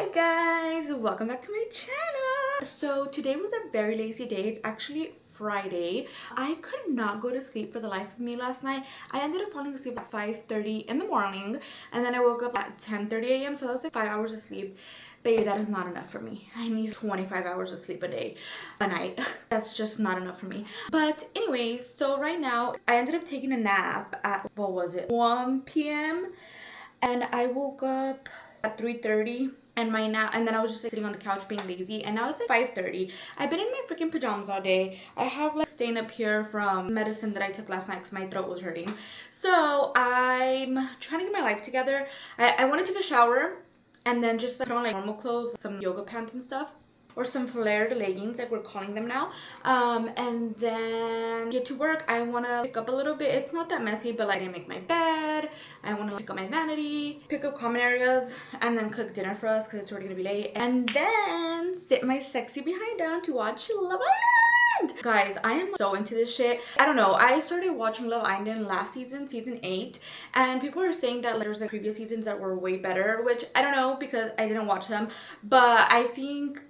Hi guys, welcome back to my channel. So today was a very lazy day. It's actually Friday. I could not go to sleep for the life of me last night. I ended up falling asleep at 5:30 in the morning, and then I woke up at 10:30 a.m. so that was like 5 hours of sleep. Baby, that is not enough for me. I need 25 hours of sleep a night. That's just not enough for me. But anyways, so right now I ended up taking a nap at, what was it, 1 p.m. and I woke up at 3:30 and then I was just like, sitting on the couch being lazy, and now it's like 5:30. I've been in my freaking pajamas all day. I have like stain up here from medicine that I took last night because my throat was hurting. So I'm trying to get my life together. I want to take a shower and then just like, put on like normal clothes, some yoga pants and stuff, or some flared leggings like we're calling them now, and then get to work. I want to pick up a little bit. It's not that messy, but like I didn't make my bed. I want to pick up my vanity, pick up common areas, and then cook dinner for us because it's already gonna be late, and then sit my sexy behind down to watch Love Island. Guys, I am so into this shit. I don't know, I started watching Love Island last season, season 8, and people are saying that like, there's like previous seasons that were way better, which I don't know because I didn't watch them, but I think,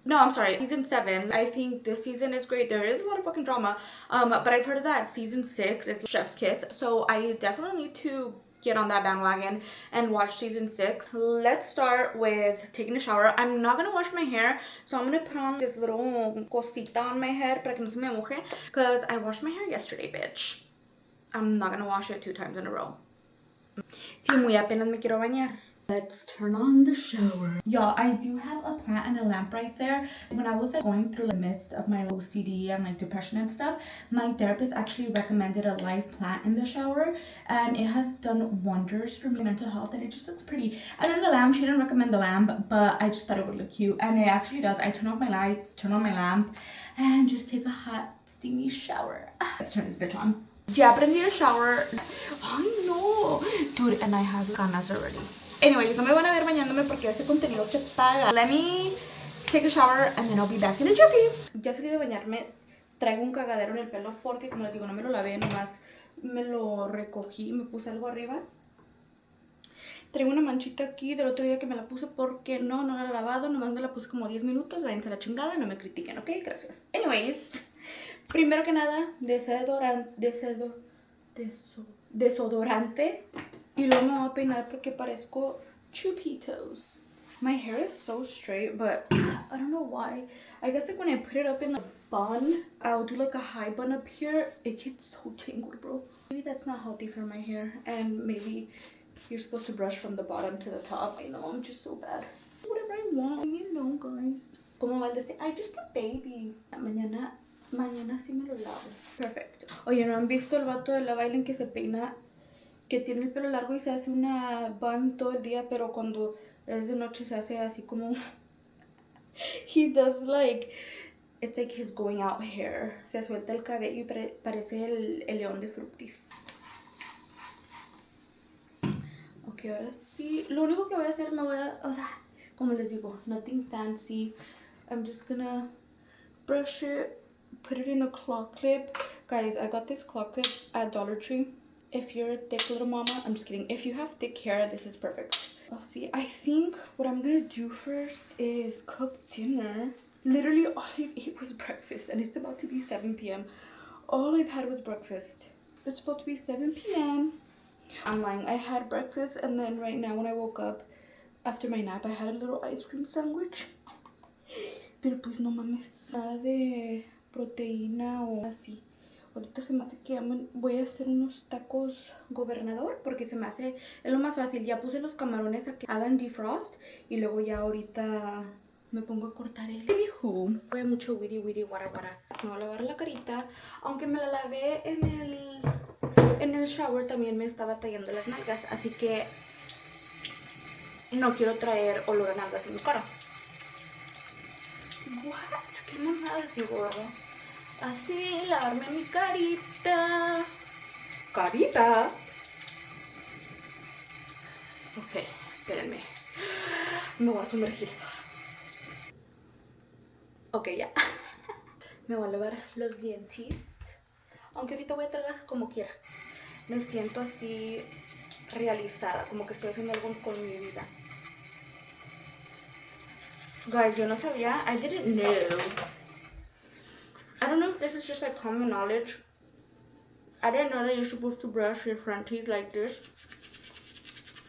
no, I'm sorry, season 7. I think this season is great. There is a lot of fucking drama. But I've heard that season 6 is Chef's Kiss. So I definitely need to get on that bandwagon and watch season 6. Let's start with taking a shower. I'm not gonna wash my hair, so I'm gonna put on this little cosita on my head para que no se me moje, because I washed my hair yesterday, bitch. I'm not gonna wash it 2 times in a row. Si muy apenas me quiero bañar. Let's turn on the shower. Y'all, I do have a plant and a lamp right there. When I was like, going through the midst of my OCD and like depression and stuff, my therapist actually recommended a live plant in the shower, and it has done wonders for my mental health, and it just looks pretty. And then the lamp, she didn't recommend the lamp, but I just thought it would look cute, and it actually does. I turn off my lights, turn on my lamp, and just take a hot steamy shower. Let's turn this bitch on. Ya aprendí a shower. Ay no, dude, and I have ganas already. Anyways, no me van a ver bañándome porque ese contenido se paga. Let me take a shower and then I'll be back in the jockey. Ya salí de bañarme. Traigo un cagadero en el pelo porque, como les digo, no me lo lavé, nomás me lo recogí y me puse algo arriba. Traigo una manchita aquí del otro día que me la puse porque no la he lavado, nomás me la puse como 10 minutos. Váyanse a la chingada, no me critiquen, ¿ok? Gracias. Anyways, primero que nada, desodorante. Y luego me voy a peinar porque parezco chupitos. My hair is so straight, but I don't know why. I guess like when I put it up in a bun, I'll do like a high bun up here. It gets so tangled, bro. Maybe that's not healthy for my hair. And maybe you're supposed to brush from the bottom to the top. I know, I'm just so bad. Whatever I want, you know, guys. Como Valdez, I'm just a baby. Mañana sí me lo lavo. Perfect. Oye, ¿no han visto el vato de Love Island que se peina, que tiene el pelo largo y se hace una bun todo el día, pero cuando es de noche se hace así como he does like, it's like his going out hair. Se suelta el cabello y parece el león de Fructis. Ok, ahora sí, lo único que voy a hacer, o sea, como les digo, nothing fancy. I'm just gonna brush it, put it in a claw clip. Guys, I got this claw clip at Dollar Tree. If you're a thick little mama, I'm just kidding. If you have thick hair, this is perfect. I'll see. I think what I'm gonna do first is cook dinner. Literally all I've ate was breakfast, and it's about to be 7 p.m. All I've had was breakfast. It's about to be 7 p.m. I'm lying. I had breakfast, and then right now when I woke up after my nap, I had a little ice cream sandwich. Pero pues no mames, nada de proteína o así. Ahorita se me hace que voy a hacer unos tacos gobernador porque se me hace, es lo más fácil. Ya puse los camarones a que hagan defrost y luego ya ahorita me pongo a cortar el anywho. Voy a mucho wiri wiri guara guara. Me voy a lavar la carita, aunque me la lavé en el shower, también me estaba tallando las nalgas, así que no quiero traer olor a nalgas en mi cara. What? ¿Qué mamadas digo? Así, lavarme mi carita. ¿Carita? Ok, espérenme. Me voy a sumergir. Ok, ya. Me voy a lavar los dientes. Aunque ahorita voy a tragar como quiera. Me siento así realizada, como que estoy haciendo algo con mi vida. Guys, yo no sabía. I didn't know. I don't know if this is just like common knowledge. I didn't know that you're supposed to brush your front teeth like this.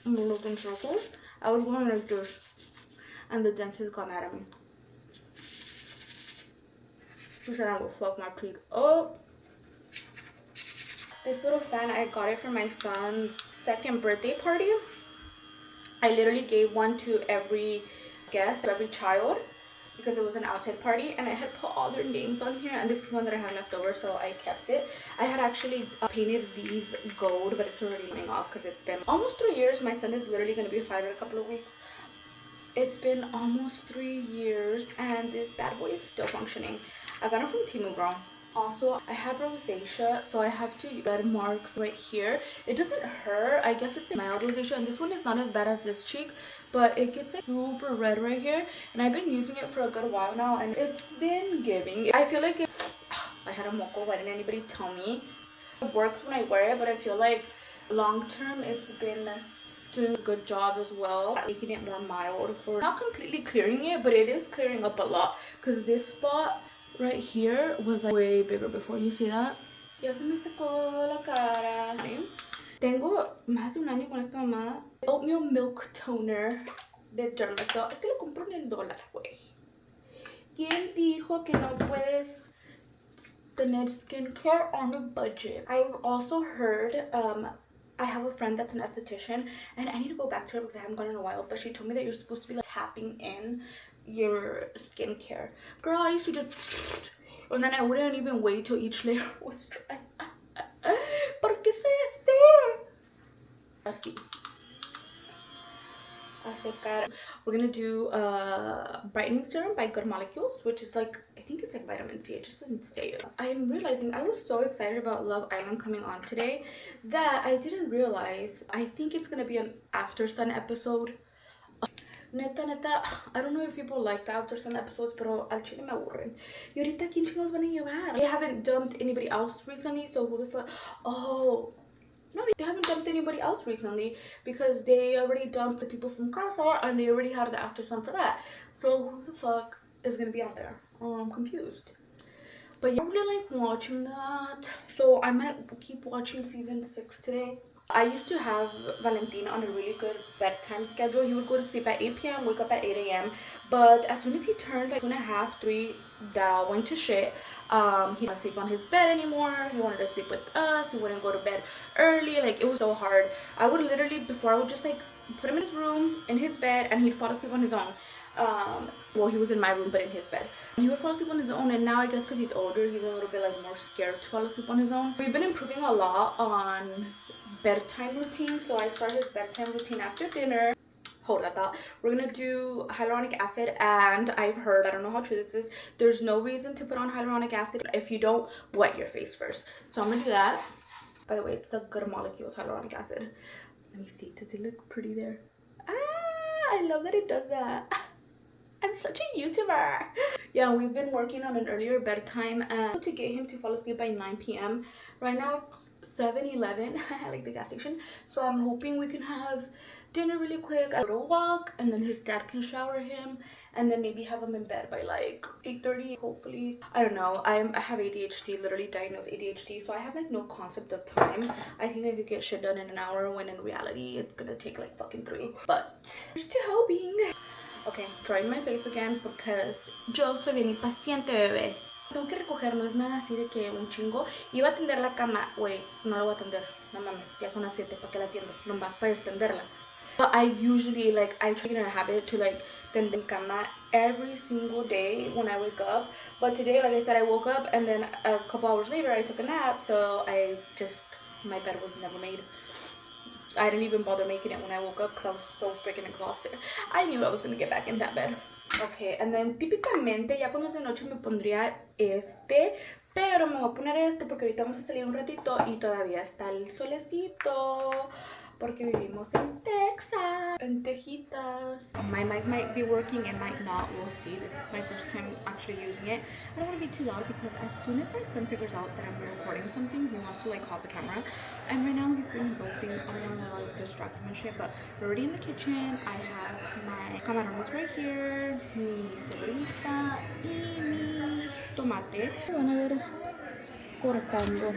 And look in circles. I was going like this. And the dentist got mad at me. She said I will fuck my teeth up. This little fan, I got it for my son's second birthday party. I literally gave one to every guest, every child, because it was an outside party, and I had put all their names on here, and this is one that I have left over, so I kept it. I had actually painted these gold, but it's already coming off because it's been almost 3 years. My son is literally going to be 5 in a couple of weeks. It's been almost 3 years, and this bad boy is still functioning. I got it from Temu, girl. Also, I have rosacea, so I have two red marks right here. It doesn't hurt. I guess it's a mild rosacea, and this one is not as bad as this cheek, but it gets like super red right here. And I've been using it for a good while now, and it's been giving. I feel like I had a moco. Why didn't anybody tell me? It works when I wear it, but I feel like long term it's been doing a good job as well, making it more mild. Or not completely clearing it, but it is clearing up a lot, because this spot right here was like way bigger before. You see that? Ya se me secó la cara. Tengo más de un año con esta mamada. Oatmeal Milk Toner de Dermacell. Este lo compro en el dólar, güey. ¿Quién dijo que no puedes tener skincare on a budget? I also heard, I have a friend that's an esthetician, and I need to go back to her because I haven't gone in a while, but she told me that you're supposed to be like tapping in your skincare. Girl, I used to just, and then I wouldn't even wait till each layer was dry. ¿Por qué soy así? Así. We're gonna do brightening serum by Good Molecules, which is like, I think it's like vitamin C. It just doesn't say it. I'm realizing I was so excited about Love Island coming on today that I didn't realize. I think it's gonna be an After Sun episode. Neta, I don't know if people like the After Sun episodes, pero al chile me aburren. Y ahorita, ¿quién chingados van a llevar? They haven't dumped anybody else recently, so who the fuck? Oh, no, they haven't dumped anybody else recently because they already dumped the people from Casa and they already had the After Sun for that. So who the fuck is gonna be on there? I'm confused. But yeah, I really like watching that. So I might keep watching season 6 today. I used to have Valentina on a really good bedtime schedule. He would go to sleep at 8 p.m., wake up at 8 a.m. But as soon as he turned like 2.5, 3, that went to shit. He didn't sleep on his bed anymore. He wanted to sleep with us. He wouldn't go to bed early. Like, it was so hard. I would literally, before, I would just like put him in his room, in his bed, and he'd fall asleep on his own. Well, he was in my room, but in his bed. He would fall asleep on his own, and now I guess because he's older, he's a little bit like more scared to fall asleep on his own. We've been improving a lot on bedtime routine, so I start his bedtime routine after dinner. Hold that thought. We're gonna do hyaluronic acid, and I've heard, I don't know how true this is, there's no reason to put on hyaluronic acid if you don't wet your face first. So I'm gonna do that. By the way, it's the Good Molecules hyaluronic acid. Let me see, does it look pretty there? Ah, I love that it does that. I'm such a YouTuber. Yeah, we've been working on an earlier bedtime and to get him to fall asleep by 9 p.m. Right now it's 7:11. I like the gas station. So I'm hoping we can have dinner really quick, a little walk, and then his dad can shower him, and then maybe have him in bed by like 8:30, hopefully. I don't know. I have ADHD, literally diagnosed ADHD, so I have like no concept of time. I think I could get shit done in an hour when in reality it's gonna take like fucking 3. But here's to hoping. Okay, drying my face again because yo soy bien impaciente, bebé. Tengo que recoger, no es nada así de que un chingo. Iba a tender la cama, güey, no la voy a tender. No mames, ya son las 7, ¿para qué la tiendo? Nomás para extenderla. But I usually, like, I try to get in a habit to, like, tender la cama every single day when I wake up. But today, like I said, I woke up and then a couple hours later, I took a nap. So my bed was never made. I didn't even bother making it when I woke up because I was so freaking exhausted. I knew I was going to get back in that bed. Okay, and then típicamente ya cuando es de noche me pondría este, pero me voy a poner este porque ahorita vamos a salir un ratito y todavía está el solecito. porque vivimos en Texas, en Tejitas. My mic might be working, it might not, we'll see. This is my first time actually using it. I don't want to be too loud because as soon as my son figures out that I'm recording something, he wants to like hop the camera. And right now he's doing his own thing. I don't want to like distract him and shit, but we're already in the kitchen. I have my camarones right here, mi cebollita y mi tomate. Van a ver cortando.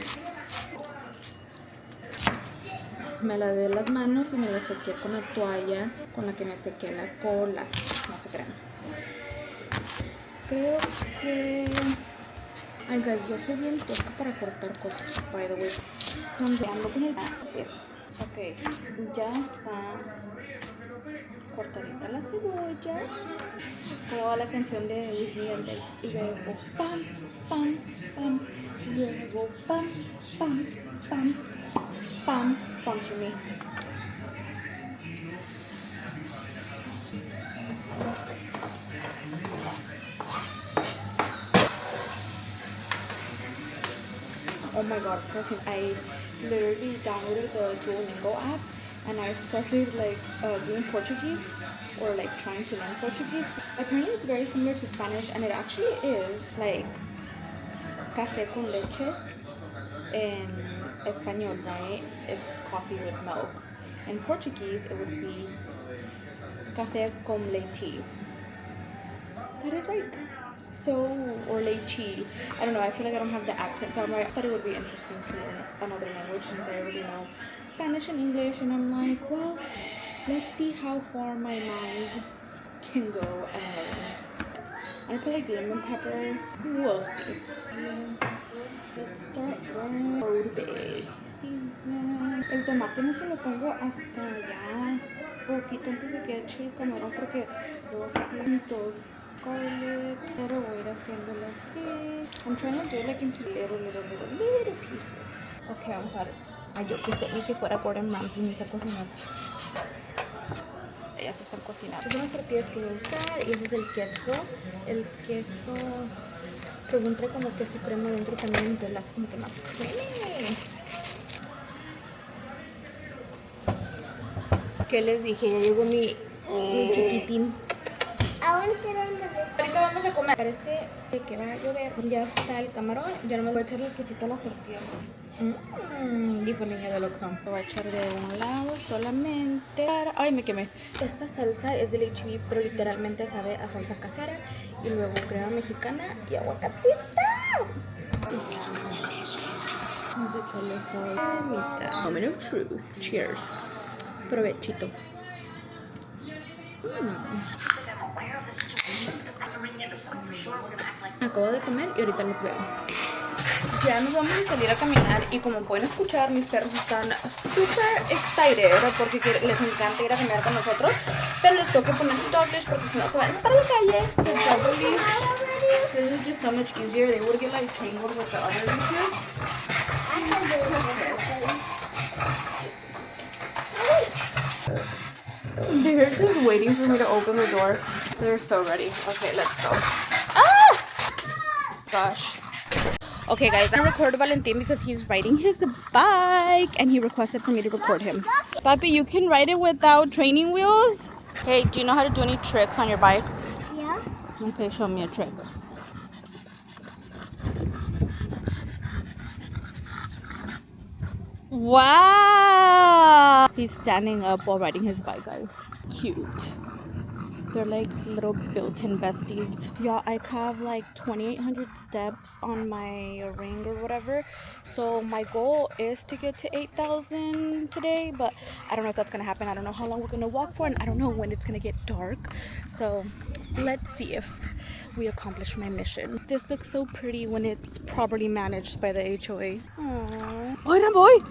Me lavé las manos y me las sequé con la toalla con la que me sequé la cola. No se crean. Creo que... Ay, guys, yo soy bien tosca para cortar cosas, by the way. Sondeando con el... Yes. Ok, ya está cortadita la cebolla. Como la canción de Luis Miguel. Y luego pam, pam, pam. Y luego pam, pam, pam. Pam, sponsor me. Oh my god, person, I literally downloaded the Duolingo app and I started like doing Portuguese or like trying to learn Portuguese. Apparently it's very similar to Spanish and it actually is like café con leche in Espanol, right? It's coffee with milk. In Portuguese, it would be café con leite. That is like so, or leche. I don't know, I feel like I don't have the accent down right. I thought it would be interesting to learn another language since I already know Spanish and English. And I'm like, well, let's see how far my mind can go and learn. I put like lemon pepper. We'll see. Let's start with verde season. El tomate no se lo pongo hasta ya poquito antes de que eche el camarón porque luego se hacen bonitos. Garlic, pero voy a ir haciéndolo así. I'm trying to do like into little pieces. Okay, vamos a ver. Ay, yo que sé, ni que fuera Gordon Ramsay ni sé cocinar. Ya se están cocinando. Estas son las tortillas que voy a usar y ese es el queso. El queso, según trae como queso crema dentro también, entonces la hace como que más creamy. ¿Qué les dije? Ya llegó mi chiquitín. Ahorita vamos a comer. Parece que va a llover. Ya está el camarón. Ya no me voy a echar el quesito a las tortillas. Dijo niña del Oxxo. Lo voy a echar de un lado solamente para... Ay, me quemé. Esta salsa es del HB, pero literalmente sabe a salsa casera. Y luego crema mexicana y aguacatita. Vamos a echarle salsa. Moment of truth. Cheers. Provechito. Acabo de comer y ahorita los veo. Ya nos vamos a salir a caminar y como pueden escuchar, mis perros están super excited porque les encanta ir a caminar con nosotros, pero les tengo que poner sus dobles porque si no se van para la calle. This is just so much easier. They would get like tangled with the other issues. They're just waiting for me to open the door. They're so ready. Okay, let's go. Ah! Gosh. Okay, guys, I record Valentin because he's riding his bike and he requested for me to record him. Papi, you can ride it without training wheels? Hey, do you know how to do any tricks on your bike? Yeah. Okay, show me a trick. Wow! He's standing up while riding his bike, guys. Cute. They're like little built-in besties. Yeah, I have like 2,800 steps on my ring or whatever. So my goal is to get to 8,000 today, but I don't know if that's gonna happen. I don't know how long we're gonna walk for, and I don't know when it's gonna get dark. So let's see if we accomplish my mission. This looks so pretty when it's properly managed by the HOA. Aww. Oh, boy!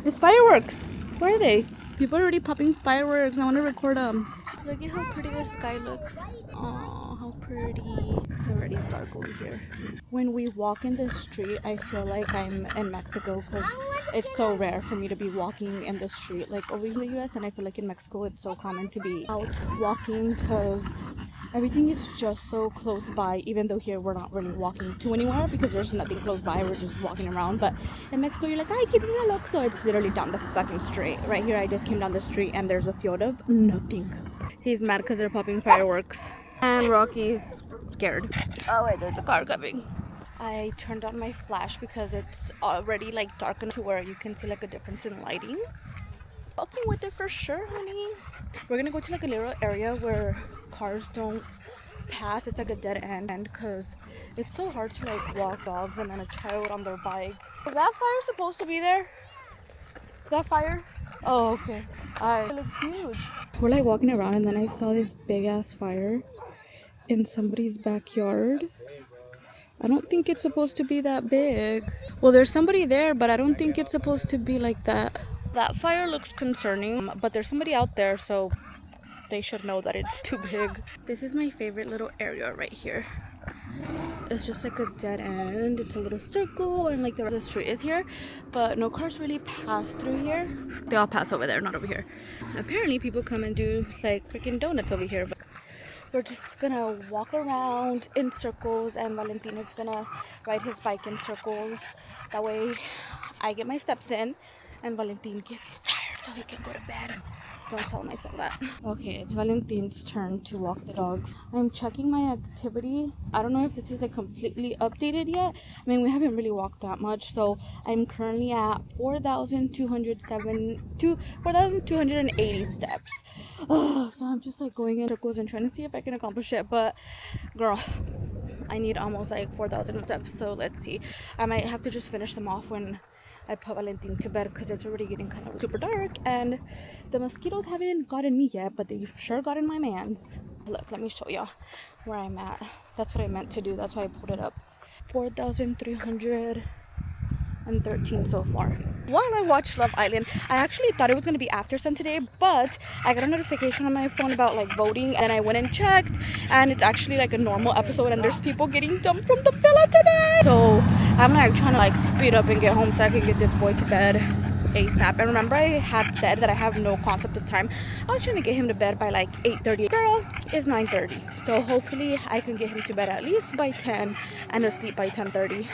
It's fireworks! Where are they? People are already popping fireworks. I want to record them. Look at how pretty the sky looks. Oh, how pretty. It's already dark over here. When we walk in the street, I feel like I'm in Mexico because it's so rare for me to be walking in the street like over in the US, and I feel like in Mexico it's so common to be out walking because Everything is just so close by, even though here we're not really walking to anywhere because there's nothing close by. We're just walking around. But in Mexico, you're like, I keep a look. So it's literally down the fucking street. Right here, I just came down the street and there's a field of nothing. He's mad because they're popping fireworks. And Rocky's scared. Oh wait, there's a car coming. I turned on my flash because it's already like dark enough to where you can see like a difference in lighting. Walking with it for sure, honey. We're gonna go to like a little area where cars don't pass. It's like a dead end because it's so hard to like walk dogs and then a child on their bike. Is that fire supposed to be there? That fire? Oh, okay. It looks huge. We're like walking around and then I saw this big ass fire in somebody's backyard. I don't think it's supposed to be that big. Well, there's somebody there, but I don't think it's supposed to be like that. That fire looks concerning, but there's somebody out there, so they should know that it's too big. This is my favorite little area right here. It's just like a dead end. It's a little circle and like the street is here, but no cars really pass through here. They all pass over there, not over here. Apparently people come and do like freaking donuts over here, but we're just gonna walk around in circles and Valentin is gonna ride his bike in circles. That way I get my steps in and Valentin gets tired so he can go to bed. Don't tell myself that. Okay, it's Valentin's turn to walk the dogs. I'm checking my activity. I don't know if this is like completely updated yet. I mean, we haven't really walked that much, so I'm currently at 4,280 steps. Oh, so I'm just like going in circles and trying to see if I can accomplish it, but girl, I need almost like 4,000 steps, so let's see. I might have to just finish them off when I put Valentin to bed because it's already getting kind of super dark and the mosquitoes haven't gotten me yet, but they've sure gotten my mans. Look, let me show y'all where I'm at. That's what I meant to do. That's why I pulled it up. 4,313 so far. While I watched Love Island, I actually thought it was going to be after sun today, but I got a notification on my phone about like voting and I went and checked and it's actually like a normal episode and there's people getting dumped from the villa today. So I'm like trying to like speed up and get home so I can get this boy to bed ASAP. And remember I had said that I have no concept of time. I was trying to get him to bed by like 8:30. Girl, it's 9:30. So hopefully I can get him to bed at least by 10 and asleep by 10:30.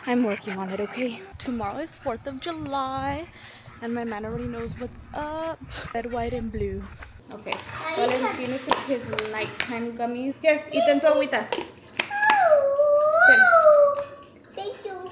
I'm working on it, okay? Tomorrow is 4th of July and my man already knows what's up. Red, white, and blue. Okay. Valentin is with his nighttime gummies. Here, eat them to agüita. Thank you.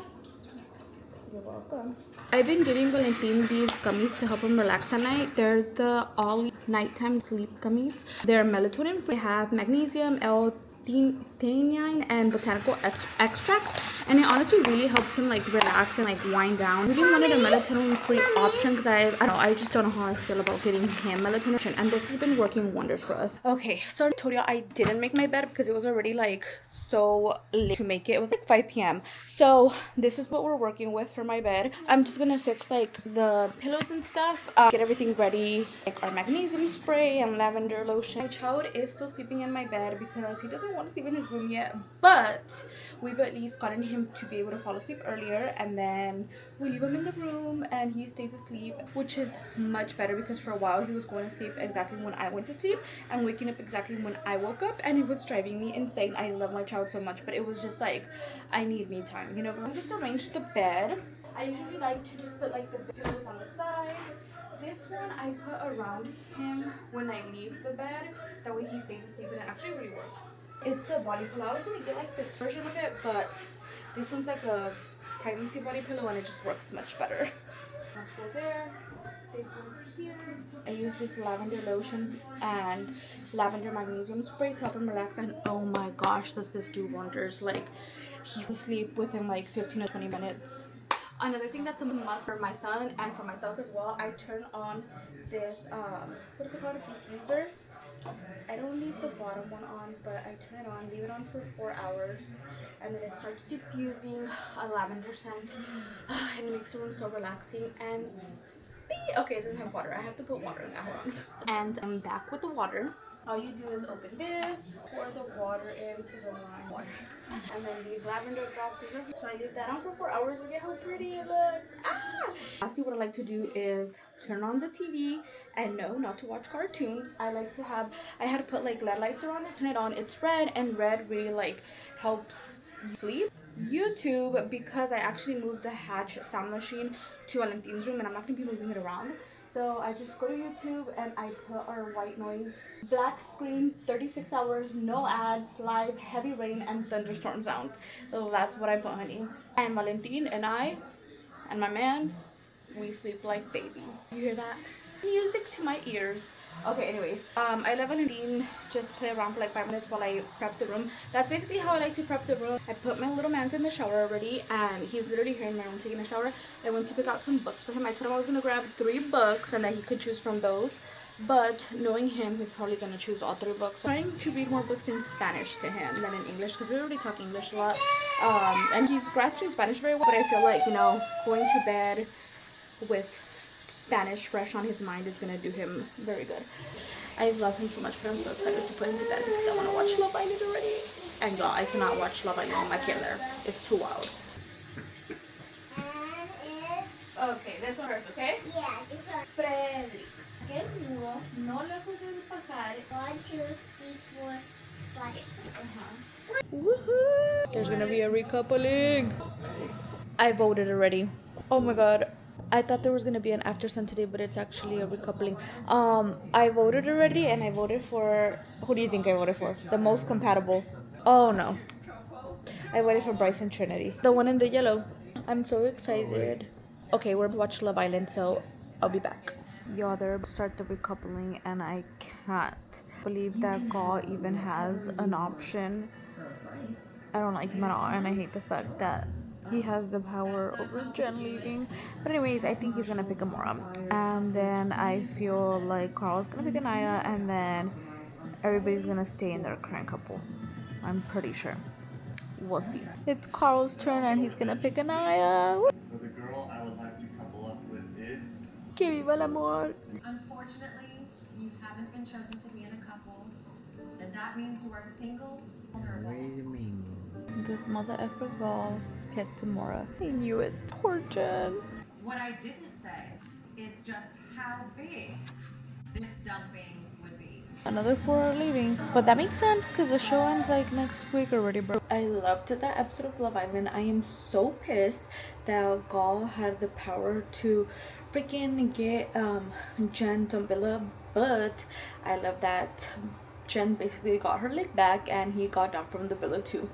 You're welcome. I've been giving Valentin these gummies to help him relax at night. They're the all nighttime sleep gummies. They're melatonin free. They have magnesium, L-theanine, and botanical extracts, and it honestly really helps him like relax and like wind down. We really wanted a melatonin free option because I just don't know how I feel about giving him melatonin, and this has been working wonders for us. Okay, so I told you I didn't make my bed because it was already like so late to make it. It was like 5 p.m. So this is what we're working with for my bed. I'm just gonna fix like the pillows and stuff, get everything ready, like our magnesium spray and lavender lotion. My child is still sleeping in my bed because he doesn't want to sleep in his room yet, but we've at least gotten him to be able to fall asleep earlier, and then we leave him in the room and he stays asleep, which is much better because for a while he was going to sleep exactly when I went to sleep and waking up exactly when I woke up, and it was driving me insane. I love my child so much, but it was just like I need me time, you know. I just arranged the bed. I usually like to just put like the pillows on the side. This one I put around him when I leave the bed, that way he stays asleep, and it actually really works. It's a body pillow. I was gonna get like this version of it, but this one's like a pregnancy body pillow and it just works much better. Let's go there. This one's here. I use this lavender lotion and lavender magnesium spray to help him relax, and oh my gosh, does this do wonders. Like he will sleep within like 15 to 20 minutes. Another thing that's a must for my son and for myself as well, I turn on this what is it called, a diffuser. I don't leave the bottom one on, but I turn it on, leave it on for 4 hours, and then it starts diffusing a lavender scent, and it makes the room so relaxing. And Okay, it doesn't have water. I have to put water in that. Hold on. And I'm back with the water. All you do is open this, pour the water into the lime water. And then these lavender drops are here. So I leave that on for 4 hours. Look at how pretty it looks. Lastly, what I like to do is turn on the TV. And no, not to watch cartoons. I like to have, I had to put like LED lights around it, turn it on. It's red, and red really like helps you sleep. YouTube, because I actually moved the Hatch sound machine to Valentin's room and I'm not going to be moving it around. So I just go to YouTube and I put our white noise, black screen, 36 hours, no ads, live, heavy rain, and thunderstorm sounds. So that's what I put, honey. And Valentin and I and my man, we sleep like babies. You hear that? Music to my ears. Okay, anyways, I let Valentin just play around for like 5 minutes while I prep the room. That's basically how I like to prep the room. I put my little man in the shower already, and he's literally here in my room taking a shower. I went to pick out some books for him. I told him I was going to grab 3 books and that he could choose from those. But knowing him, he's probably going to choose all 3 books. So I'm trying to read more books in Spanish to him than in English because we already talk English a lot. And he's grasping Spanish very well, but I feel like, you know, going to bed with Spanish fresh on his mind is gonna do him very good. I love him so much, but I'm so excited to put him to bed because I want to watch Love Island already. And y'all, I cannot watch Love Island with my kid there. It's too wild. Okay, this one hurts, okay? Yeah, this one. Frederick. Qué nudo. No le puse el pasar. 1, 2, 3, 4, 5. Woohoo! There's gonna be a recoupling. I voted already. Oh my god. I thought there was gonna be an after sun today, but it's actually a recoupling. I voted already, and I voted for. Who do you think I voted for? The most compatible. Oh no, I voted for Bryce and Trinity, the one in the yellow. I'm so excited. Okay, we're watching Love Island, so I'll be back. Y'all, they're about to start the recoupling, and I can't believe that Gaul even has an option. I don't like him at all, and I hate the fact that he has the power over Jen leaving. But anyways, I think he's gonna pick Amora, and then I feel like Carl's gonna pick Anaya, and then everybody's gonna stay in their current couple. I'm pretty sure. We'll see. It's Carl's turn, and he's gonna pick Anaya. So the girl I would like to couple up with is... Que viva el amor. Unfortunately, you haven't been chosen to be in a couple, and that means you are single, vulnerable. This mother effer Gaul picked Amora. I knew it. Poor Jen. What I didn't say is just how big this dumping would be. Another 4 are leaving. But that makes sense because the show ends like next week already, bro. I loved that episode of Love Island. I am so pissed that Gaul had the power to freaking get Jen Dumbilla, but I love that Jen basically got her lick back and he got down from the villa too.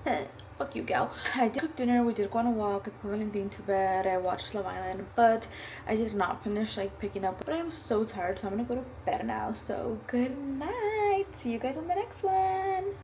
Fuck you, gal. I did cook dinner, we did go on a walk, I put Valentin to bed, I watched Love Island, but I did not finish like picking up. But I'm so tired, so I'm gonna go to bed now. So good night. See you guys on the next one.